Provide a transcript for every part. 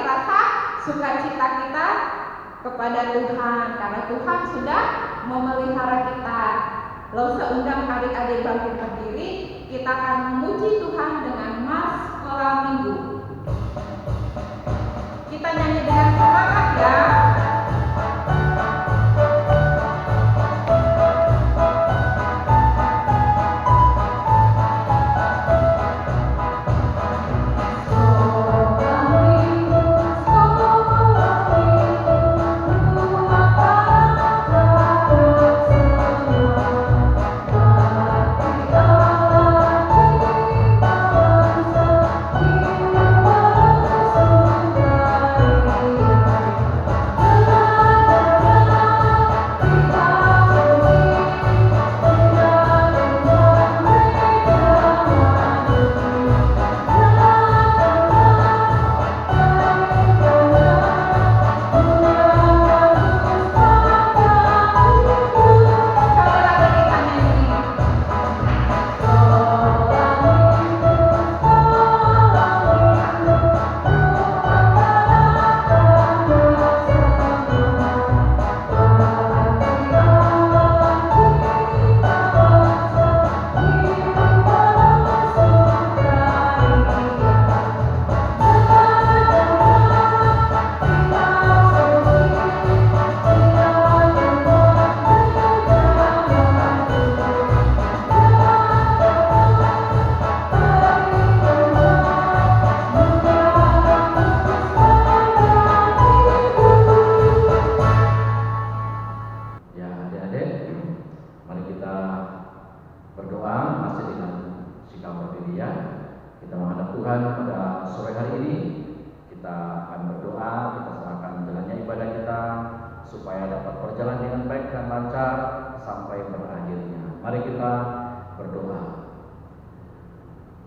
rasa sukacita kita kepada Tuhan, karena Tuhan sudah memelihara kita. Lalu seundang adik-adik bangkit berdiri, kita akan memuji Tuhan dengan Mas Sekolah Minggu. Kita nyanyi dengan semangat ya.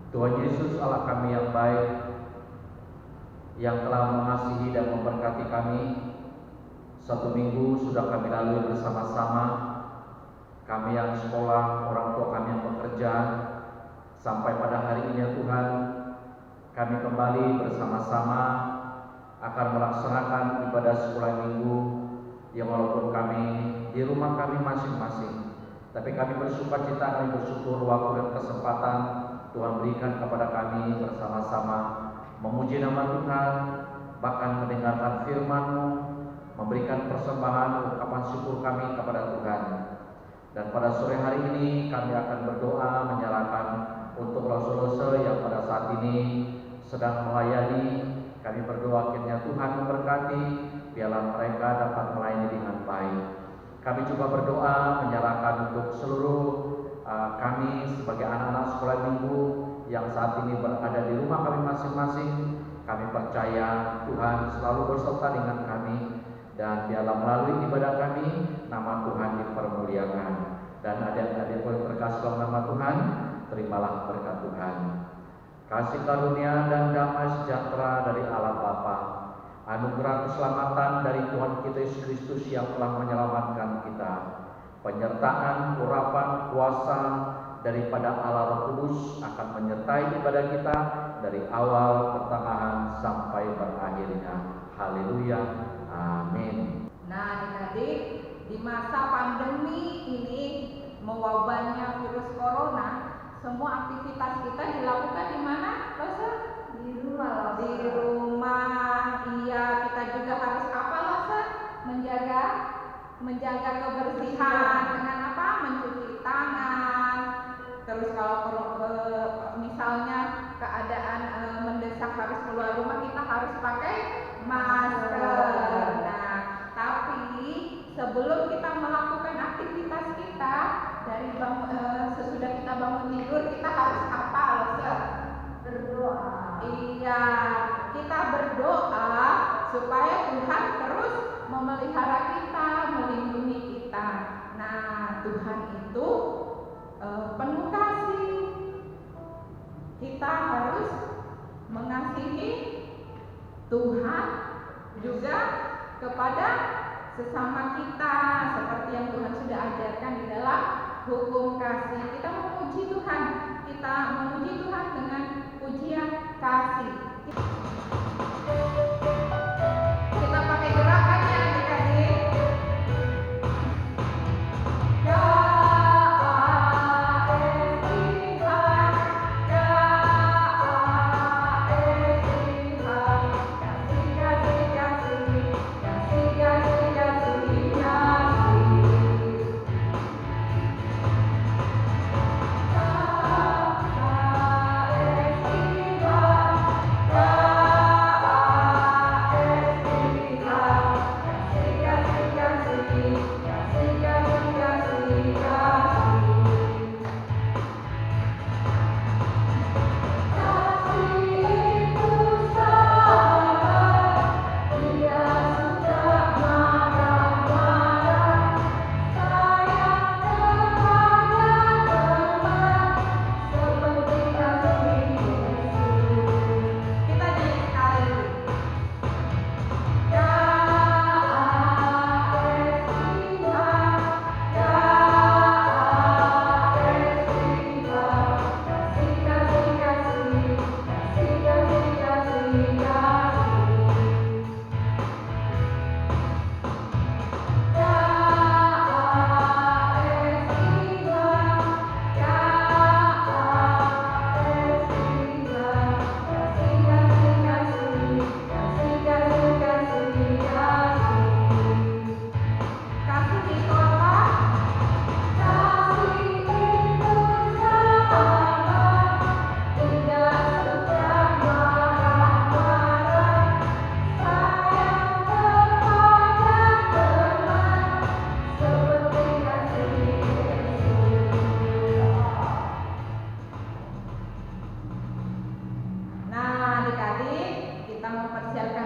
Tuhan Yesus, Allah kami yang baik, yang telah mengasihi dan memberkati kami. Satu minggu sudah kami lalui bersama-sama. Kami yang sekolah, orang tua kami yang bekerja, sampai pada hari ini ya Tuhan, kami kembali bersama-sama akan melaksanakan ibadah sekolah minggu, yang walaupun kami di rumah kami masing-masing, tapi kami bersukacita, kami bersyukur waktu dan kesempatan Tuhan berikan kepada kami bersama-sama memuji nama Tuhan, bahkan mendengarkan firman-Mu, memberikan persembahan ungkapan syukur kami kepada Tuhan. Dan pada sore hari ini kami akan berdoa menyerahkan untuk rasul-rasul yang pada saat ini sedang melayani. Kami berdoa kiranya Tuhan memberkati, biarlah mereka dapat melayani dengan baik. Kami juga berdoa menyerahkan untuk seluruh kami sebagai anak-anak sekolah minggu yang saat ini berada di rumah kami masing-masing. Kami percaya Tuhan selalu berserta dengan kami, dan biarlah melalui ibadah kami nama Tuhan dipermuliakan. Dan adik-adik boleh terkasih dalam nama Tuhan, terimalah berkat Tuhan. Kasih karunia dan damai sejahtera dari Allah Bapa, anugerah keselamatan dari Tuhan kita Yesus Kristus yang telah menyelamatkan kita, penyertaan, urapan, kuasa daripada Allah Roh Kudus akan menyertai ibadah kita dari awal, pertengahan, sampai berakhirnya. Haleluya, amin. Nah, adik-adik, di masa pandemi ini, mewabahnya virus corona, semua aktivitas kita dilakukan di mana, Rosa? Di rumah. Di rumah. Iya, kita juga harus apa, Rosa? Menjaga kebersihan dengan apa? Mencuci tangan. Terus kalau misalnya keadaan mendesak harus keluar rumah, kita harus pakai masker. Nah, tapi sebelum kita melakukan aktivitas kita, dari sesudah kita bangun tidur, kita harus apa, Rosa? Berdoa. Iya, kita berdoa supaya Tuhan terus memelihara kita, melindungi kita. Nah, Tuhan itu penuh kasih. Kita harus mengasihi Tuhan juga kepada sesama kita, seperti yang Tuhan sudah ajarkan di dalam hukum kasih. Kita memuji Tuhan, dengan pujian kasih.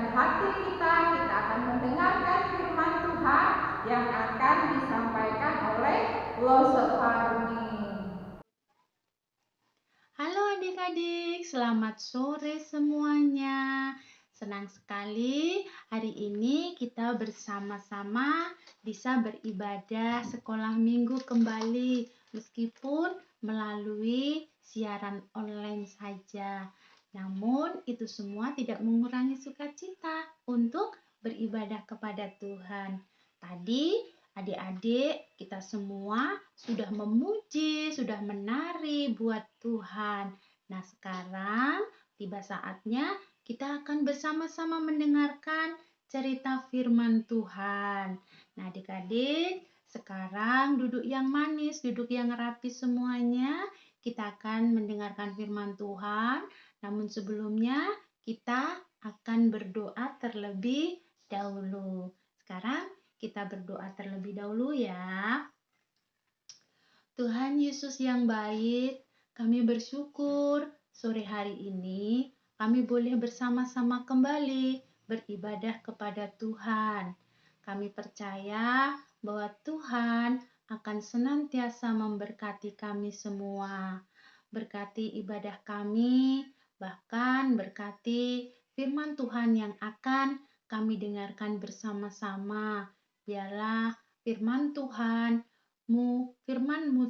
menyediakan hati kita akan mendengarkan firman Tuhan yang akan disampaikan oleh Lose Harmony. Halo adik-adik, selamat sore semuanya. Senang sekali hari ini kita bersama-sama bisa beribadah sekolah minggu kembali meskipun melalui siaran online saja. Namun itu semua tidak mengurangi sukacita untuk beribadah kepada Tuhan. Tadi adik-adik kita semua sudah memuji, sudah menari buat Tuhan. Nah sekarang tiba saatnya kita akan bersama-sama mendengarkan cerita firman Tuhan. Nah adik-adik sekarang duduk yang manis, duduk yang rapi semuanya. Kita akan mendengarkan firman Tuhan. Namun sebelumnya kita akan berdoa terlebih dahulu. Sekarang kita berdoa terlebih dahulu ya. Tuhan Yesus yang baik, kami bersyukur sore hari ini kami boleh bersama-sama kembali beribadah kepada Tuhan. Kami percaya bahwa Tuhan akan senantiasa memberkati kami semua. Berkati ibadah kami, bahkan berkati firman Tuhan yang akan kami dengarkan bersama-sama. Biarlah firman-Mu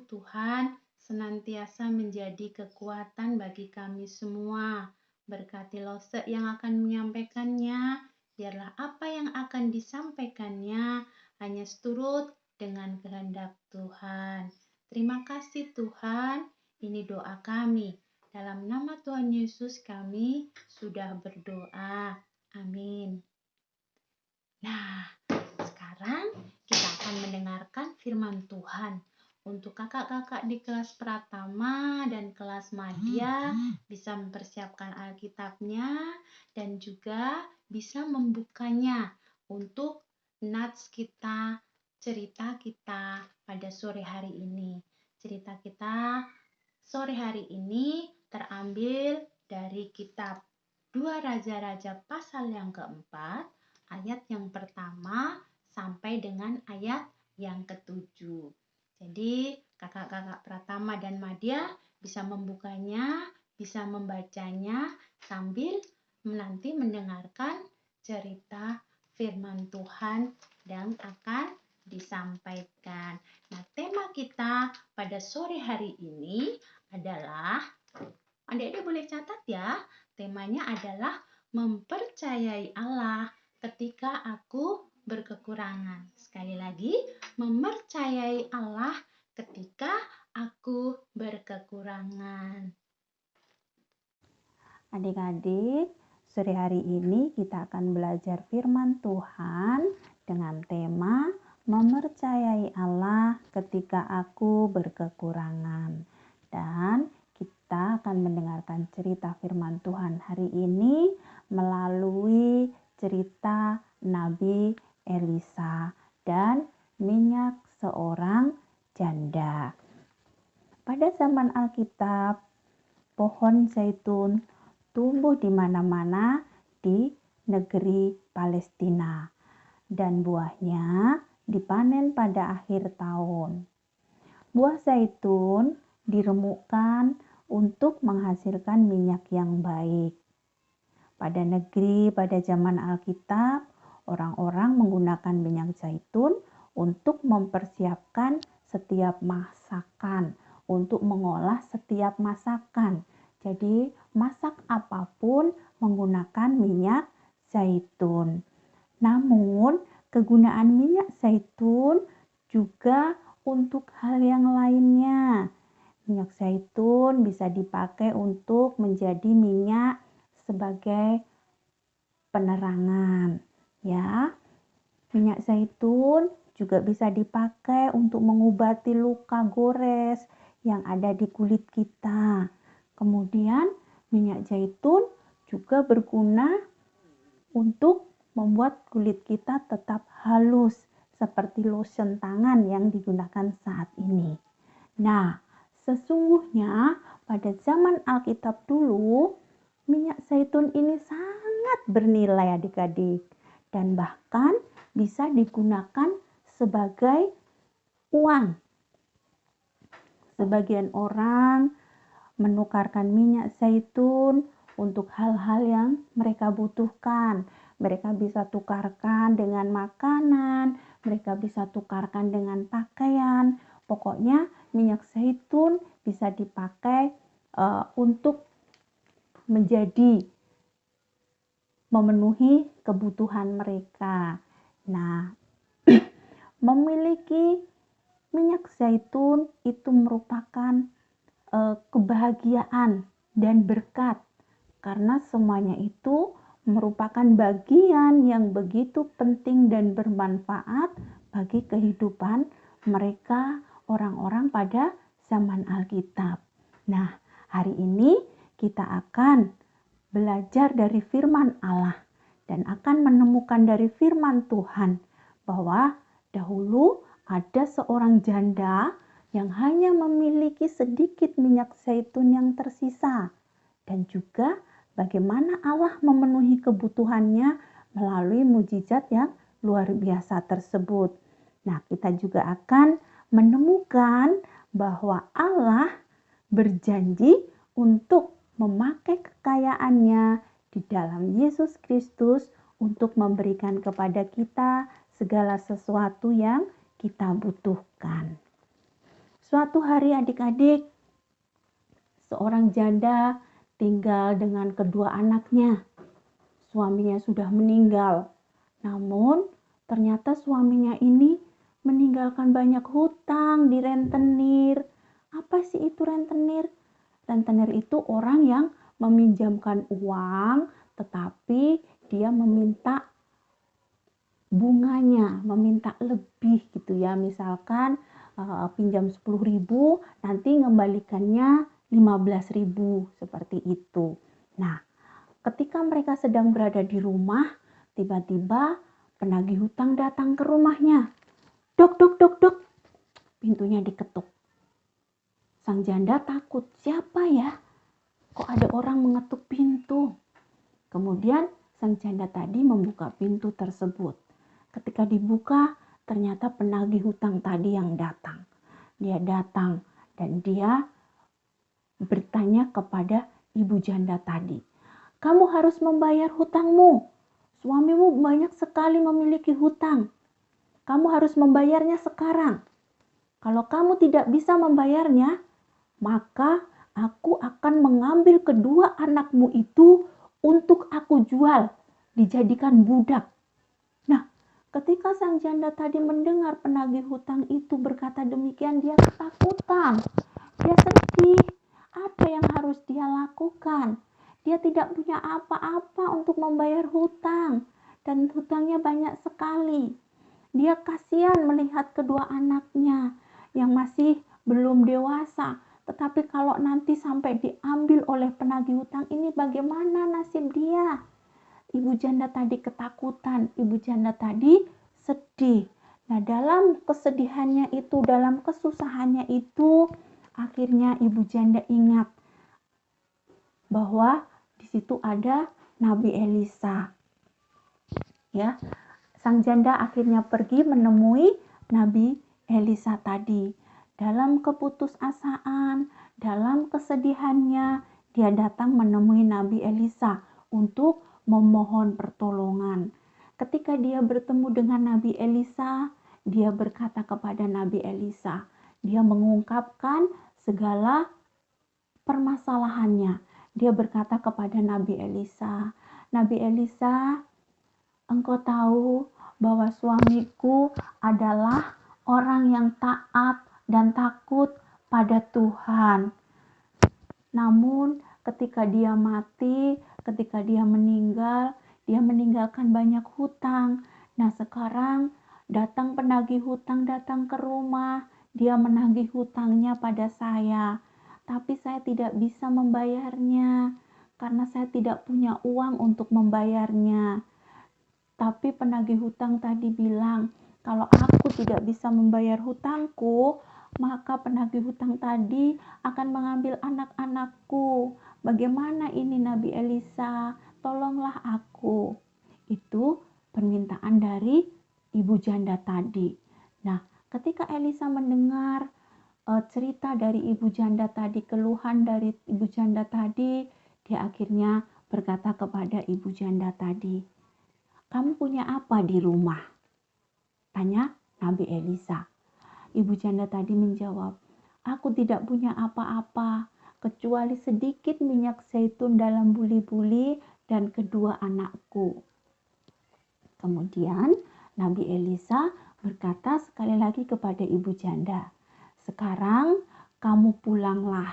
Tuhan senantiasa menjadi kekuatan bagi kami semua. Berkati Lose yang akan menyampaikannya, biarlah apa yang akan disampaikannya hanya seturut dengan kehendak Tuhan. Terima kasih Tuhan, ini doa kami. Dalam nama Tuhan Yesus kami sudah berdoa. Amin. Nah, sekarang kita akan mendengarkan firman Tuhan. Untuk kakak-kakak di kelas Pratama dan kelas Madya bisa mempersiapkan Alkitabnya dan juga bisa membukanya untuk nats kita, cerita kita pada sore hari ini. Cerita kita sore hari ini terambil dari kitab 2 Raja-Raja pasal yang keempat, ayat yang pertama sampai dengan ayat yang ketujuh. Jadi kakak-kakak Pratama dan Madya bisa membukanya, bisa membacanya sambil nanti mendengarkan cerita firman Tuhan yang akan disampaikan. Nah, tema kita pada sore hari ini adalah, adik-adik boleh catat ya, temanya adalah mempercayai Allah ketika aku berkekurangan. Sekali lagi, mempercayai Allah ketika aku berkekurangan. Adik-adik, sore hari ini kita akan belajar firman Tuhan dengan tema mempercayai Allah ketika aku berkekurangan. Dan kita akan mendengarkan cerita firman Tuhan hari ini melalui cerita Nabi Elisa dan minyak seorang janda. Pada zaman Alkitab, pohon zaitun tumbuh di mana-mana di negeri Palestina dan buahnya dipanen pada akhir tahun. Buah zaitun diremukkan untuk menghasilkan minyak yang baik. Pada zaman Alkitab, orang-orang menggunakan minyak zaitun untuk mempersiapkan setiap masakan, untuk mengolah setiap masakan. Jadi, masak apapun menggunakan minyak zaitun. Namun, kegunaan minyak zaitun juga untuk hal yang lainnya. Minyak zaitun bisa dipakai untuk menjadi minyak sebagai penerangan, ya. Minyak zaitun juga bisa dipakai untuk mengobati luka gores yang ada di kulit kita. Kemudian, minyak zaitun juga berguna untuk membuat kulit kita tetap halus seperti lotion tangan yang digunakan saat ini. Nah, sesungguhnya pada zaman Alkitab dulu, minyak zaitun ini sangat bernilai adik-adik dan bahkan bisa digunakan sebagai uang. Sebagian orang menukarkan minyak zaitun untuk hal-hal yang mereka butuhkan. Mereka bisa tukarkan dengan makanan, mereka bisa tukarkan dengan pakaian. Pokoknya minyak zaitun bisa dipakai untuk menjadi memenuhi kebutuhan mereka. Nah, memiliki minyak zaitun itu merupakan kebahagiaan dan berkat karena semuanya itu merupakan bagian yang begitu penting dan bermanfaat bagi kehidupan mereka orang-orang pada zaman Alkitab. Nah, hari ini kita akan belajar dari firman Allah dan akan menemukan dari firman Tuhan bahwa dahulu ada seorang janda yang hanya memiliki sedikit minyak zaitun yang tersisa dan juga bagaimana Allah memenuhi kebutuhannya melalui mujizat yang luar biasa tersebut. Nah, kita juga akan menemukan bahwa Allah berjanji untuk memakai kekayaannya di dalam Yesus Kristus untuk memberikan kepada kita segala sesuatu yang kita butuhkan. Suatu hari adik-adik, seorang janda tinggal dengan kedua anaknya. Suaminya sudah meninggal. Namun, ternyata suaminya ini meninggalkan banyak hutang di rentenir. Apa sih itu rentenir? Rentenir itu orang yang meminjamkan uang, tetapi dia meminta bunganya, meminta lebih gitu ya. Misalkan pinjam 10.000, nanti ngembalikannya 15.000 seperti itu. Nah, ketika mereka sedang berada di rumah, tiba-tiba penagih hutang datang ke rumahnya. Dok, dok, dok, dok. Pintunya diketuk. Sang janda takut, siapa ya? Kok ada orang mengetuk pintu? Kemudian sang janda tadi membuka pintu tersebut. Ketika dibuka, ternyata penagih hutang tadi yang datang. Dia datang dan dia bertanya kepada ibu janda tadi, "Kamu harus membayar hutangmu. Suamimu banyak sekali memiliki hutang. Kamu harus membayarnya sekarang. Kalau kamu tidak bisa membayarnya, maka aku akan mengambil kedua anakmu itu untuk aku jual, dijadikan budak." Nah, ketika sang janda tadi mendengar penagih hutang itu berkata demikian, dia ketakutan. Dia sedih. Apa yang harus dia lakukan? Dia tidak punya apa-apa untuk membayar hutang. Dan hutangnya banyak sekali. Dia kasihan melihat kedua anaknya yang masih belum dewasa. Tetapi kalau nanti sampai diambil oleh penagih hutang ini, bagaimana nasib dia? Ibu janda tadi ketakutan. Ibu janda tadi sedih. Nah, dalam kesedihannya itu, dalam kesusahannya itu, akhirnya ibu janda ingat bahwa di situ ada Nabi Elisa. Ya, sang janda akhirnya pergi menemui Nabi Elisa tadi. Dalam keputusasaan, dalam kesedihannya, dia datang menemui Nabi Elisa untuk memohon pertolongan. Ketika dia bertemu dengan Nabi Elisa, dia berkata kepada Nabi Elisa, dia mengungkapkan segala permasalahannya. Dia berkata kepada Nabi Elisa, "Nabi Elisa, engkau tahu bahwa suamiku adalah orang yang taat dan takut pada Tuhan. Namun ketika dia mati, ketika dia meninggal, dia meninggalkan banyak hutang. Nah, sekarang datang penagih hutang datang ke rumah, dia menagih hutangnya pada saya. Tapi saya tidak bisa membayarnya karena saya tidak punya uang untuk membayarnya. Tapi penagih hutang tadi bilang, kalau aku tidak bisa membayar hutangku, maka penagih hutang tadi akan mengambil anak-anakku. bagaimana ini Nabi Elisa, tolonglah aku. Itu permintaan dari ibu janda tadi. Nah, ketika Elisa mendengar cerita dari ibu janda tadi, keluhan dari ibu janda tadi, dia akhirnya berkata kepada ibu janda tadi, "Kamu punya apa di rumah?" tanya Nabi Elisa. Ibu janda tadi menjawab, "Aku tidak punya apa-apa, kecuali sedikit minyak zaitun dalam buli-buli dan kedua anakku." Kemudian Nabi Elisa berkata sekali lagi kepada ibu janda, "Sekarang kamu pulanglah.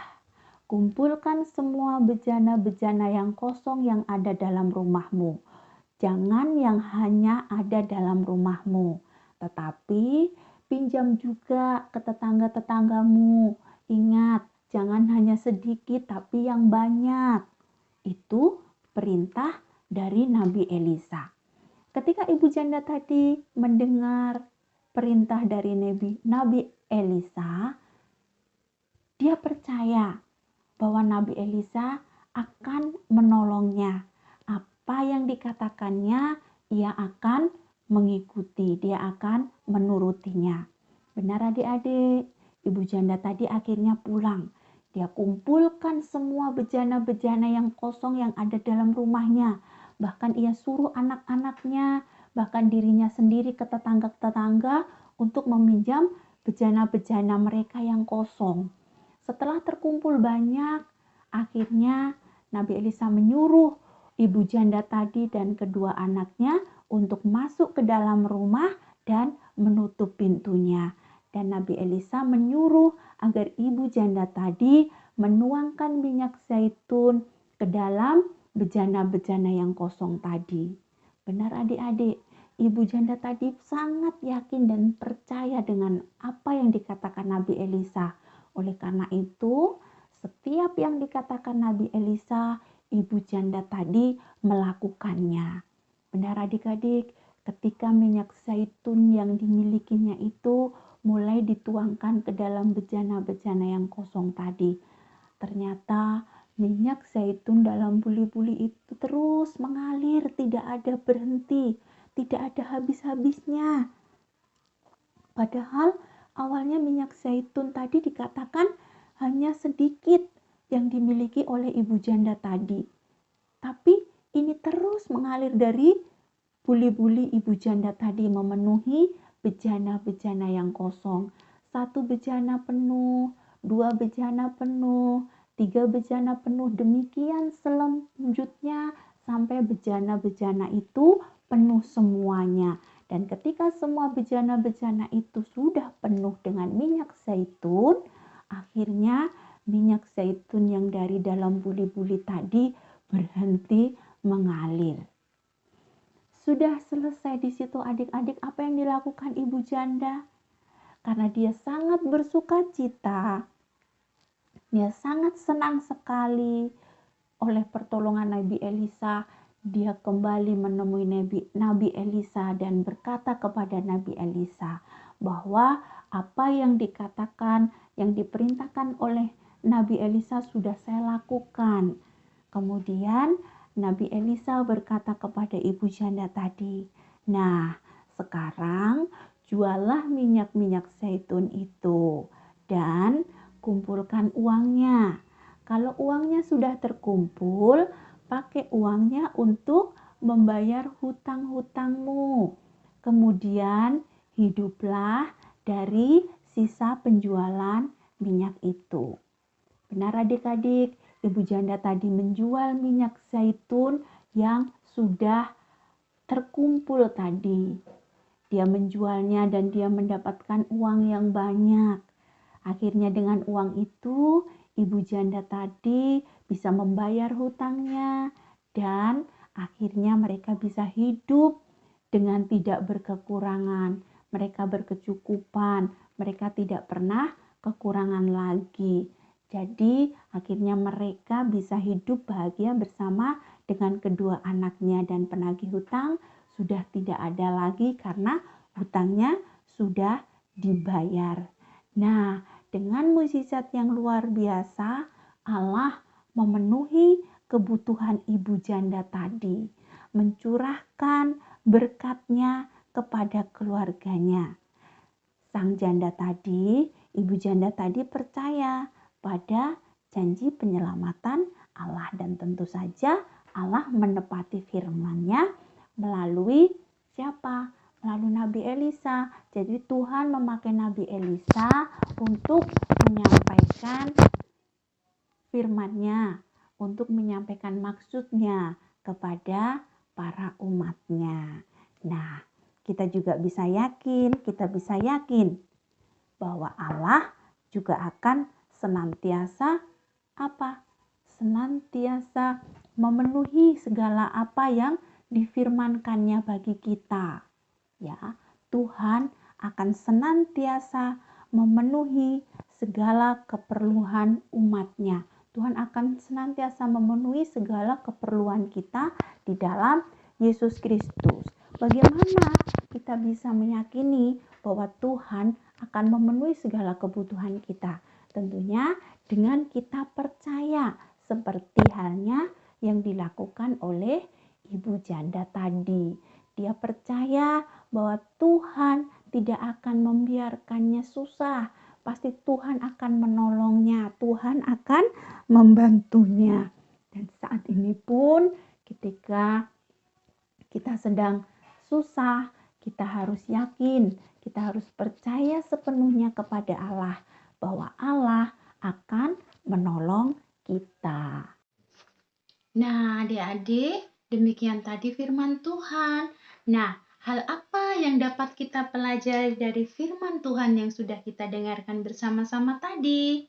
Kumpulkan semua bejana-bejana yang kosong yang ada dalam rumahmu. Jangan yang hanya ada dalam rumahmu, tetapi pinjam juga ke tetangga-tetanggamu. Ingat, jangan hanya sedikit tapi yang banyak." Itu perintah dari Nabi Elisa. Ketika ibu janda tadi mendengar perintah dari Nabi Elisa, dia percaya bahwa Nabi Elisa akan menolongnya. Apa yang dikatakannya, ia akan mengikuti, dia akan menurutinya. Benar adik-adik, ibu janda tadi akhirnya pulang. Dia kumpulkan semua bejana-bejana yang kosong yang ada dalam rumahnya. Bahkan ia suruh anak-anaknya, bahkan dirinya sendiri ke tetangga-tetangga untuk meminjam bejana-bejana mereka yang kosong. Setelah terkumpul banyak, akhirnya Nabi Elisa menyuruh ibu janda tadi dan kedua anaknya untuk masuk ke dalam rumah dan menutup pintunya. Dan Nabi Elisa menyuruh agar ibu janda tadi menuangkan minyak zaitun ke dalam bejana-bejana yang kosong tadi. Benar adik-adik, ibu janda tadi sangat yakin dan percaya dengan apa yang dikatakan Nabi Elisa. Oleh karena itu, setiap yang dikatakan Nabi Elisa, ibu janda tadi melakukannya. Benar adik-adik, ketika minyak zaitun yang dimilikinya itu mulai dituangkan ke dalam bejana-bejana yang kosong tadi, ternyata minyak zaitun dalam buli-buli itu terus mengalir, tidak ada berhenti, tidak ada habis-habisnya. Padahal awalnya minyak zaitun tadi dikatakan hanya sedikit yang dimiliki oleh ibu janda tadi. Tapi ini terus mengalir dari buli-buli ibu janda tadi, memenuhi bejana-bejana yang kosong. 1 bejana penuh, 2 bejana penuh, 3 bejana penuh, demikian selanjutnya sampai bejana-bejana itu penuh semuanya. Dan ketika semua bejana-bejana itu sudah penuh dengan minyak zaitun, akhirnya minyak zaitun yang dari dalam buli-buli tadi berhenti mengalir. Sudah selesai di situ adik-adik, apa yang dilakukan ibu janda? Karena dia sangat bersuka cita, dia sangat senang sekali oleh pertolongan Nabi Elisa. Dia kembali menemui Nabi Elisa dan berkata kepada Nabi Elisa bahwa apa yang dikatakan, yang diperintahkan oleh Nabi Elisa sudah saya lakukan. Kemudian Nabi Elisa berkata kepada ibu janda tadi, "Nah, sekarang jualah minyak-minyak zaitun itu dan kumpulkan uangnya. Kalau uangnya sudah terkumpul, pakai uangnya untuk membayar hutang-hutangmu. Kemudian hiduplah dari sisa penjualan minyak itu." Benar adik-adik, ibu janda tadi menjual minyak zaitun yang sudah terkumpul tadi. Dia menjualnya dan dia mendapatkan uang yang banyak. Akhirnya dengan uang itu, ibu janda tadi bisa membayar hutangnya dan akhirnya mereka bisa hidup dengan tidak berkekurangan. Mereka berkecukupan, mereka tidak pernah kekurangan lagi. Jadi akhirnya mereka bisa hidup bahagia bersama dengan kedua anaknya dan penagih hutang sudah tidak ada lagi karena hutangnya sudah dibayar. Nah, dengan mukjizat yang luar biasa, Allah memenuhi kebutuhan ibu janda tadi, mencurahkan berkatnya kepada keluarganya. Sang janda tadi, ibu janda tadi percaya pada janji penyelamatan Allah, dan tentu saja Allah menepati firman-Nya melalui siapa? Melalui Nabi Elisa. Jadi Tuhan memakai Nabi Elisa untuk menyampaikan firman-Nya, untuk menyampaikan maksudnya kepada para umatnya. Nah, kita bisa yakin bahwa Allah juga akan senantiasa senantiasa memenuhi segala apa yang difirmankannya bagi kita. Ya, Tuhan akan senantiasa memenuhi segala keperluan umatnya. Tuhan akan senantiasa memenuhi segala keperluan kita di dalam Yesus Kristus. Bagaimana kita bisa meyakini bahwa Tuhan akan memenuhi segala kebutuhan kita? Tentunya dengan kita percaya, seperti halnya yang dilakukan oleh ibu janda tadi. Dia percaya bahwa Tuhan tidak akan membiarkannya susah. Pasti Tuhan akan menolongnya, Tuhan akan membantunya. Dan saat ini pun ketika kita sedang susah, kita harus yakin, kita harus percaya sepenuhnya kepada Allah, bahwa Allah akan menolong kita. Nah, adik-adik, demikian tadi firman Tuhan. Nah, hal apa yang dapat kita pelajari dari firman Tuhan yang sudah kita dengarkan bersama-sama tadi?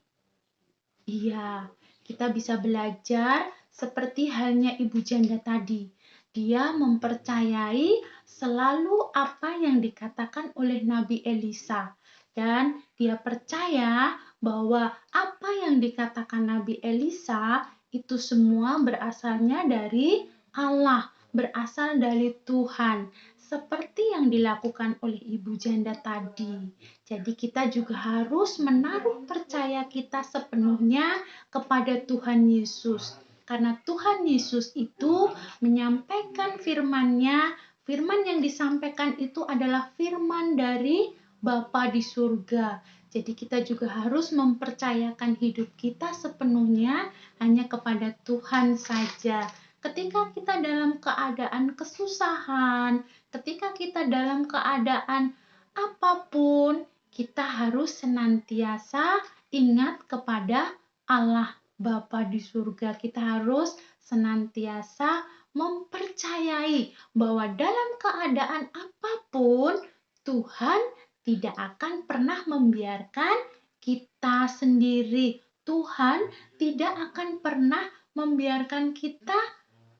Iya, kita bisa belajar seperti halnya ibu janda tadi. Dia mempercayai selalu apa yang dikatakan oleh Nabi Elisa. Dan dia percaya bahwa apa yang dikatakan Nabi Elisa itu semua berasalnya dari Allah, berasal dari Tuhan, seperti yang dilakukan oleh ibu janda tadi. Jadi kita juga harus menaruh percaya kita sepenuhnya kepada Tuhan Yesus. Karena Tuhan Yesus itu menyampaikan firman-Nya, firman yang disampaikan itu adalah firman dari Bapa di surga. Jadi kita juga harus mempercayakan hidup kita sepenuhnya hanya kepada Tuhan saja. Ketika kita dalam keadaan kesusahan, ketika kita dalam keadaan apapun, kita harus senantiasa ingat kepada Allah Bapa di surga. Kita harus senantiasa mempercayai bahwa dalam keadaan apapun, Tuhan tidak akan pernah membiarkan kita sendiri. Tuhan tidak akan pernah membiarkan kita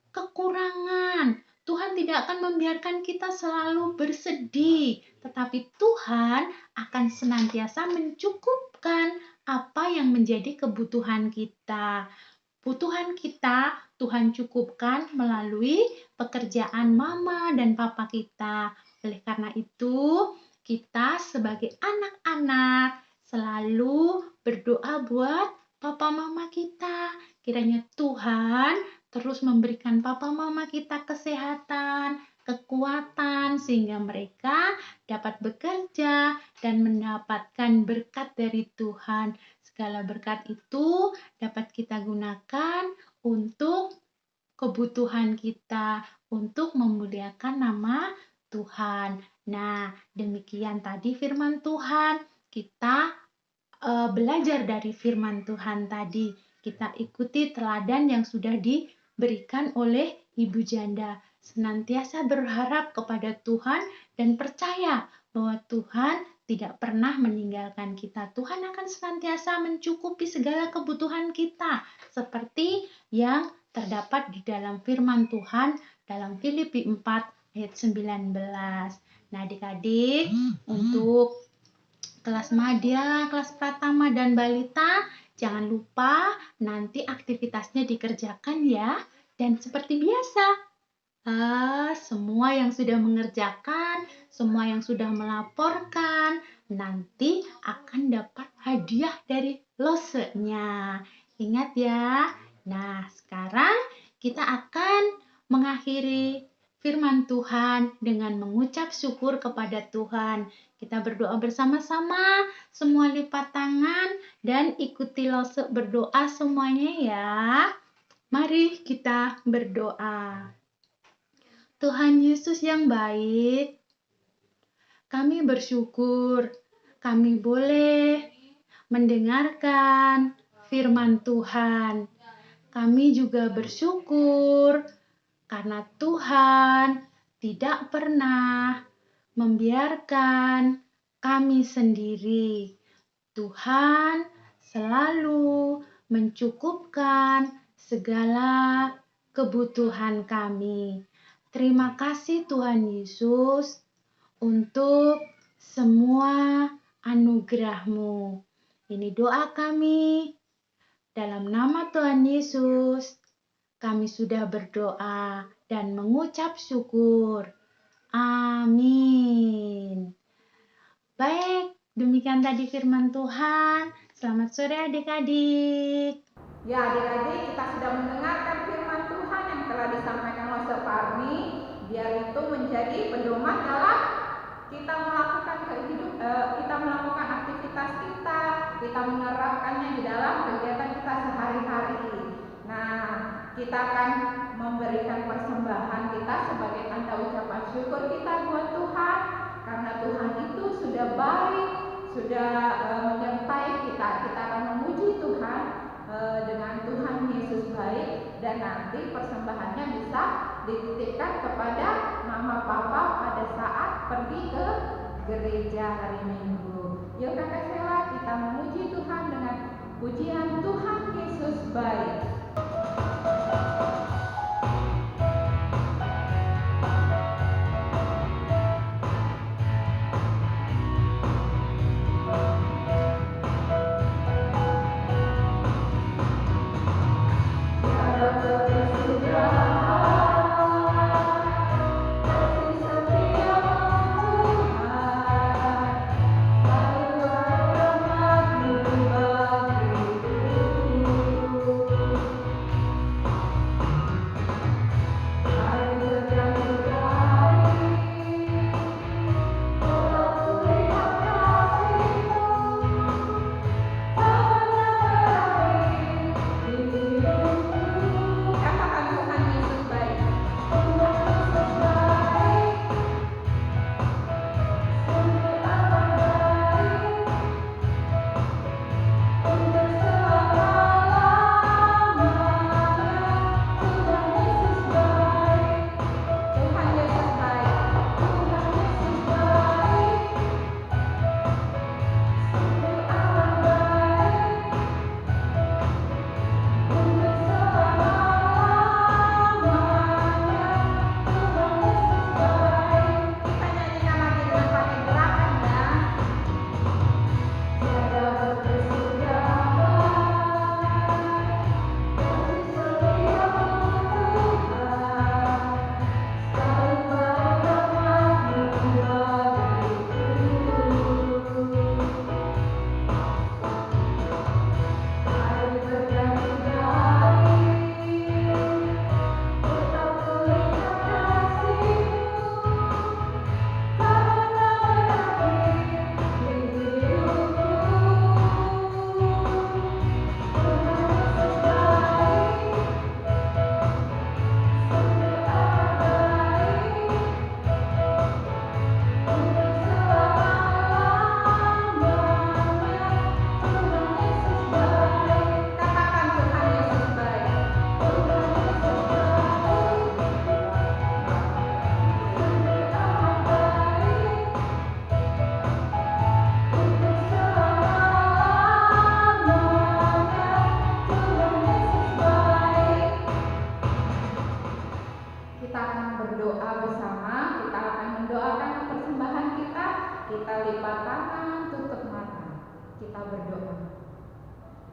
kekurangan. Tuhan tidak akan membiarkan kita selalu bersedih, tetapi Tuhan akan senantiasa mencukupkan apa yang menjadi kebutuhan kita. Kebutuhan kita Tuhan cukupkan melalui pekerjaan mama dan papa kita. Oleh karena itu, kita sebagai anak-anak selalu berdoa buat papa mama kita. Kiranya Tuhan terus memberikan papa mama kita kesehatan, kekuatan, sehingga mereka dapat bekerja dan mendapatkan berkat dari Tuhan. Segala berkat itu dapat kita gunakan untuk kebutuhan kita, untuk memuliakan nama Tuhan. Nah, demikian tadi firman Tuhan. Kita belajar dari firman Tuhan tadi. Kita ikuti teladan yang sudah diberikan oleh ibu janda. Senantiasa berharap kepada Tuhan dan percaya bahwa Tuhan tidak pernah meninggalkan kita. Tuhan akan senantiasa mencukupi segala kebutuhan kita, seperti yang terdapat di dalam firman Tuhan dalam Filipi 4 ayat 19. Nah, adik-adik, untuk kelas madya, kelas pratama, dan balita, jangan lupa nanti aktivitasnya dikerjakan ya. Dan seperti biasa, semua yang sudah mengerjakan, semua yang sudah melaporkan, nanti akan dapat hadiah dari losenya. Ingat ya, Nah, sekarang kita akan mengakhiri firman Tuhan dengan mengucap syukur kepada Tuhan. Kita berdoa bersama-sama, semua lipat tangan dan ikutilah berdoa semuanya ya. Mari kita berdoa. Tuhan Yesus yang baik, kami bersyukur kami boleh mendengarkan firman Tuhan. Kami juga bersyukur karena Tuhan tidak pernah membiarkan kami sendiri. Tuhan selalu mencukupkan segala kebutuhan kami. Terima kasih Tuhan Yesus untuk semua anugerah-Mu. Ini doa kami. Dalam nama Tuhan Yesus, kami sudah berdoa dan mengucap syukur. Amin. Baik, demikian tadi firman Tuhan. Selamat sore adik-adik. Ya adik-adik, kita sudah mendengarkan firman Tuhan yang telah disampaikan oleh Parmi. Biar itu menjadi pedoman dalam kita melakukan aktivitas kita menerapkannya di dalam kegiatan kita sehari-hari. Nah, kita akan memberikan persembahan kita sebagai tanda ucapan syukur kita buat Tuhan, karena Tuhan itu sudah baik, sudah menyertai kita. Kita akan memuji Tuhan dengan Tuhan Yesus baik, dan nanti persembahannya bisa dititipkan kepada mama papa pada saat pergi ke gereja hari Minggu. Yuk kakak Sela, kita memuji Tuhan dengan pujian Tuhan Yesus baik.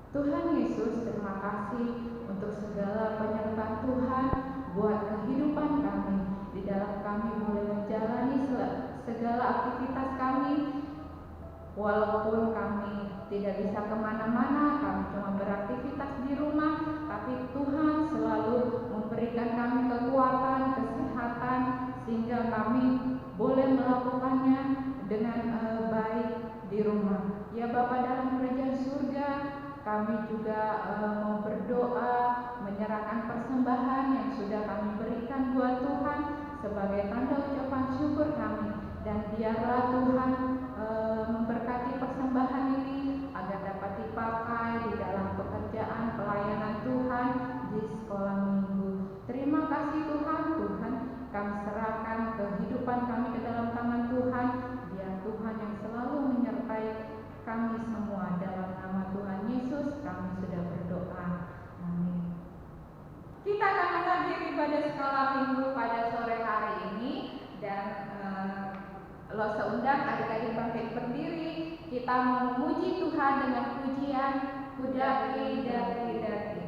Tuhan Yesus, terima kasih untuk segala penyertaan Tuhan buat kehidupan kami. Di dalam kami boleh menjalani segala aktivitas kami, walaupun kami tidak bisa kemana-mana, kami cuma beraktivitas di rumah, tapi Tuhan selalu memberikan kami kekuatan, kesehatan, sehingga kami boleh melakukannya dengan baik di rumah. Ya Bapa dalam kerajaan surga, kami juga mau berdoa, menyerahkan persembahan yang sudah kami berikan buat Tuhan sebagai tanda ucapan syukur kami. Dan biarlah Tuhan memberkati persembahan ini agar dapat dipakai di dalam pekerjaan pelayanan Tuhan di sekolah minggu. Terima kasih Tuhan, kami serahkan kehidupan kami ke dalam tangan Tuhan. Biar Tuhan yang selalu menyertai kami semua. Dalam nama Tuhan Yesus kami sudah berdoa. Amin. Kita akan mengakhiri ibadah sekolah minggu pada sore hari ini, dan Lose undang adik-adik bangkit berdiri. Kita mau memuji Tuhan dengan pujian Kudaki Daki Daki.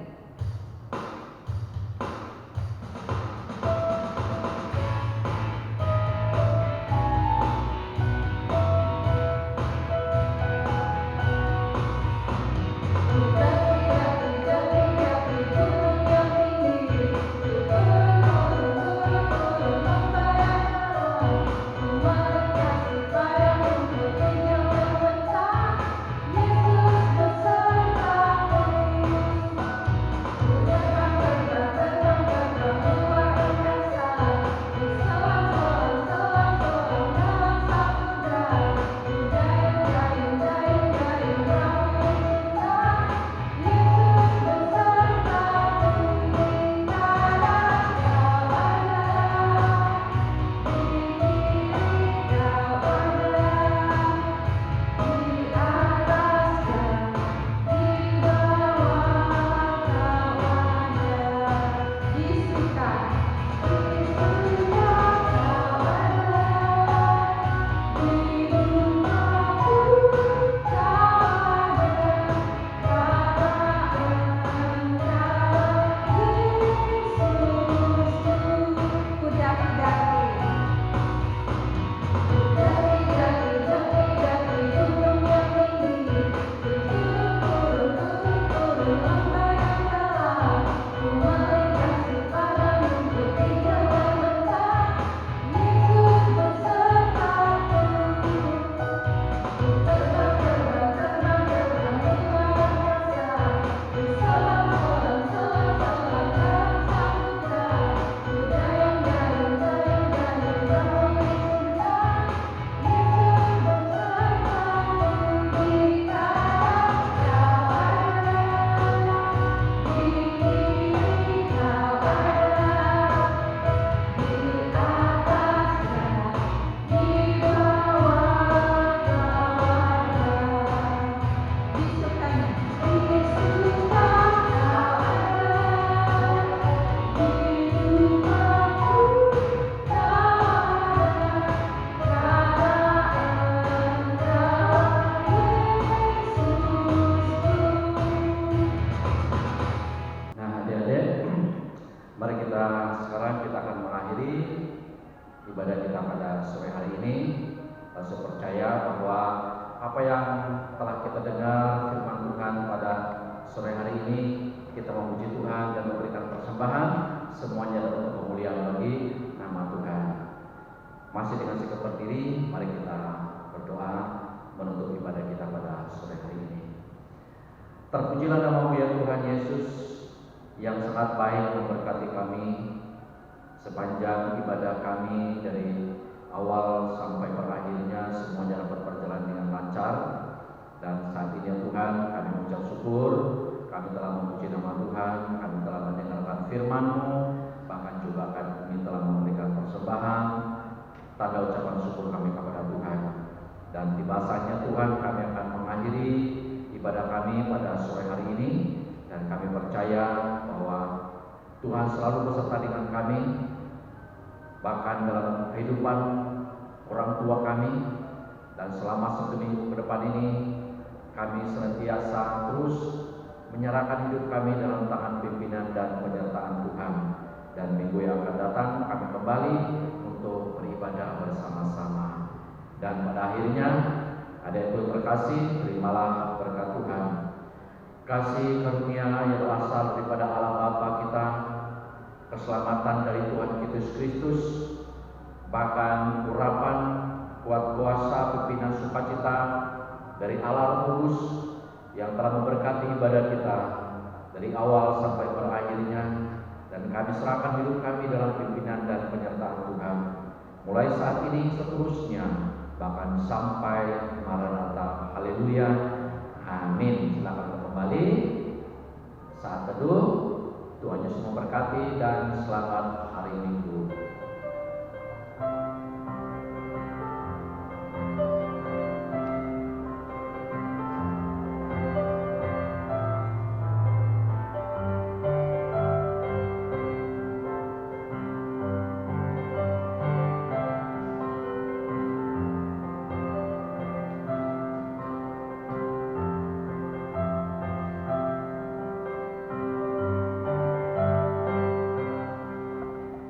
ibadah kita pada sore hari ini. Saya percaya bahwa apa yang telah kita dengar firman Tuhan pada sore hari ini, kita memuji Tuhan dan memberikan persembahan, semuanya adalah untuk kemuliaan bagi nama Tuhan. Masih dengan sikap berdiri, mari kita berdoa menutup ibadah kita pada sore hari ini. Terpujilah nama-Mu ya Tuhan Yesus, yang sangat baik memberkati kami sepanjang ibadah kami dari awal sampai berakhirnya, semuanya dapat berjalan dengan lancar. Dan saat ini ya Tuhan, kami mengucap syukur, kami telah memuji nama Tuhan, kami telah mendengarkan firman-Mu, bahkan juga kami telah memberikan persembahan, tanda ucapan syukur kami kepada Tuhan. Dan tiba saatnya Tuhan, kami akan mengakhiri ibadah kami pada sore hari ini, dan kami percaya bahwa Tuhan selalu beserta dengan kami, bahkan dalam kehidupan orang tua kami. Dan selama 1 minggu ke depan ini, kami senantiasa terus menyerahkan hidup kami dalam tangan pimpinan dan penyertaan Tuhan. Dan minggu yang akan datang kami kembali untuk beribadah bersama-sama. Dan pada akhirnya Adik yang terkasih, terimalah berkat Tuhan. Kasih karunia yang berasal daripada Allah Bapa kita, keselamatan dari Tuhan Yesus Kristus, bahkan urapan kuat kuasa pimpinan sukacita dari Allah Roh Kudus yang telah memberkati ibadah kita dari awal sampai berakhirnya, dan kami serahkan hidup kami dalam pimpinan dan penyertaan Tuhan mulai saat ini seterusnya bahkan sampai Maranatha. Haleluya, amin. Silakan kembali saat teduh. Tuhan Yesus memberkati dan selamat hari Minggu.